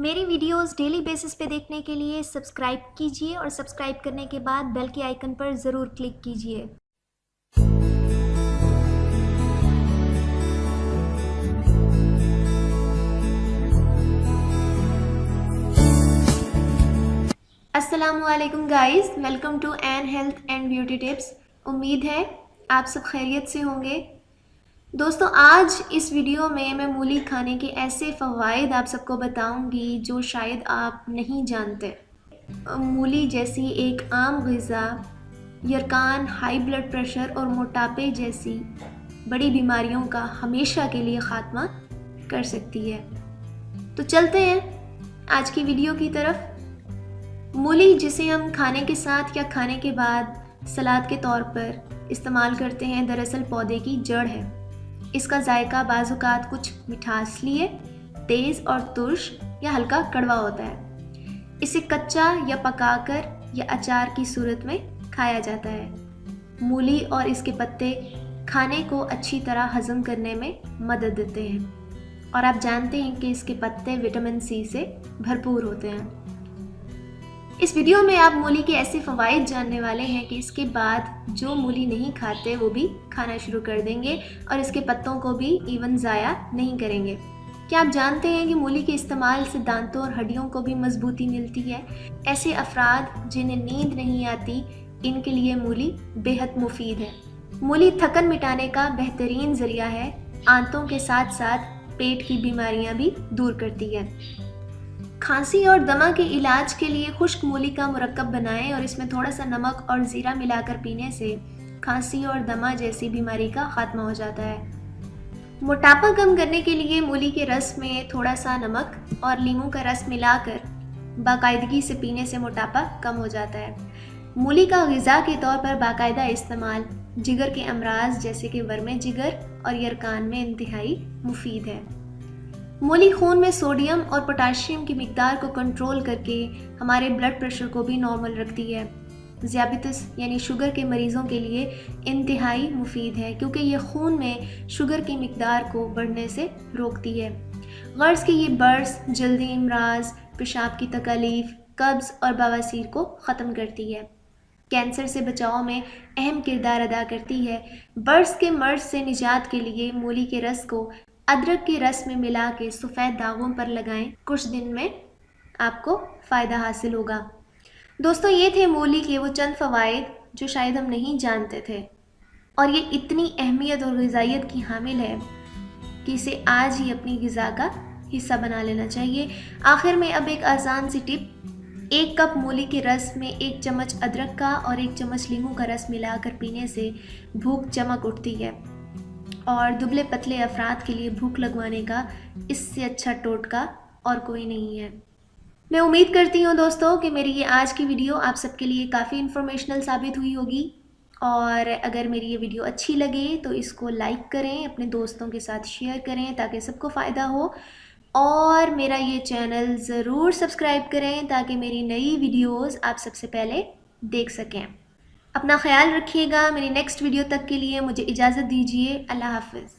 میری videos daily basis پہ دیکھنے کے لیے سبسکرائب کیجیے اور سبسکرائب کرنے کے بعد بیل کے آئیکن پر ضرور کلک کیجیے۔ السلام علیکم guys, welcome to an health and beauty tips. امید ہے آپ سب خیریت سے ہوں گے۔ دوستو، آج اس ویڈیو میں مولی کھانے کے ایسے فوائد آپ سب کو بتاؤں گی جو شاید آپ نہیں جانتے۔ مولی جیسی ایک عام غذا یرکان، ہائی بلڈ پریشر اور موٹاپے جیسی بڑی بیماریوں کا ہمیشہ کے لیے خاتمہ کر سکتی ہے۔ تو چلتے ہیں آج کی ویڈیو کی طرف۔ مولی جسے ہم کھانے کے ساتھ یا کھانے کے بعد سلاد کے طور پر استعمال کرتے ہیں، دراصل پودے کی جڑ ہے۔ اس کا ذائقہ بعض اوقات کچھ مٹھاس لیے، تیز اور ترش یا ہلکا کڑوا ہوتا ہے۔ اسے کچا یا پکا کر یا اچار کی صورت میں کھایا جاتا ہے۔ مولی اور اس کے پتے کھانے کو اچھی طرح ہضم کرنے میں مدد دیتے ہیں، اور آپ جانتے ہیں کہ اس کے پتے وٹامن سی سے بھرپور ہوتے ہیں۔ اس ویڈیو میں آپ مولی کے ایسے فوائد جاننے والے ہیں کہ اس کے بعد جو مولی نہیں کھاتے وہ بھی کھانا شروع کر دیں گے اور اس کے پتوں کو بھی ایون ضائع نہیں کریں گے۔ کیا آپ جانتے ہیں کہ مولی کے استعمال سے دانتوں اور ہڈیوں کو بھی مضبوطی ملتی ہے؟ ایسے افراد جنہیں نیند نہیں آتی، ان کے لیے مولی بے حد مفید ہے۔ مولی تھکن مٹانے کا بہترین ذریعہ ہے۔ آنتوں کے ساتھ ساتھ پیٹ کی بیماریاں بھی دور کرتی ہے۔ کھانسی اور دمہ کے علاج کے لیے خشک مولی کا مرکب بنائیں اور اس میں تھوڑا سا نمک اور زیرہ ملا کر پینے سے کھانسی اور دمہ جیسی بیماری کا خاتمہ ہو جاتا ہے۔ موٹاپا کم کرنے کے لیے مولی کے رس میں تھوڑا سا نمک اور لیموں کا رس ملا کر باقاعدگی سے پینے سے موٹاپا کم ہو جاتا ہے۔ مولی کا غذا کے طور پر باقاعدہ استعمال جگر کے امراض جیسے کہ ورم جگر اور یرکان میں انتہائی مفید ہے۔ مولی خون میں سوڈیم اور پوٹاشیم کی مقدار کو کنٹرول کر کے ہمارے بلڈ پریشر کو بھی نارمل رکھتی ہے۔ ذیابیطس یعنی شوگر کے مریضوں کے لیے انتہائی مفید ہے، کیونکہ یہ خون میں شوگر کی مقدار کو بڑھنے سے روکتی ہے۔ غرض کہ یہ برس، جلدی امراض، پیشاب کی تکالیف، قبض اور بواسیر کو ختم کرتی ہے۔ کینسر سے بچاؤ میں اہم کردار ادا کرتی ہے۔ برس کے مرض سے نجات کے لیے مولی کے رس کو ادرک کے رس میں ملا کے سفید داغوں پر لگائیں، کچھ دن میں آپ کو فائدہ حاصل ہوگا۔ دوستو، یہ تھے مولی کے وہ چند فوائد جو شاید ہم نہیں جانتے تھے، اور یہ اتنی اہمیت اور غذائیت کی حامل ہے کہ اسے آج ہی اپنی غذا کا حصہ بنا لینا چاہیے۔ آخر میں اب ایک آسان سی ٹپ: 1 کپ مولی کے رس میں 1 چمچ ادرک کا اور 1 چمچ لیموں کا رس ملا کر پینے سے بھوک چمک اٹھتی ہے، اور دبلے پتلے افراد کے لیے بھوک لگوانے کا اس سے اچھا ٹوٹکا اور کوئی نہیں ہے۔ میں امید کرتی ہوں دوستو کہ میری یہ آج کی ویڈیو آپ سب کے لیے کافی انفارمیشنل ثابت ہوئی ہوگی، اور اگر میری یہ ویڈیو اچھی لگے تو اس کو لائک کریں، اپنے دوستوں کے ساتھ شیئر کریں تاکہ سب کو فائدہ ہو، اور میرا یہ چینل ضرور سبسکرائب کریں تاکہ میری نئی ویڈیوز آپ سب سے پہلے دیکھ سکیں۔ اپنا خیال رکھیے گا۔ میری نیکسٹ ویڈیو تک کے لیے مجھے اجازت دیجیے۔ اللہ حافظ۔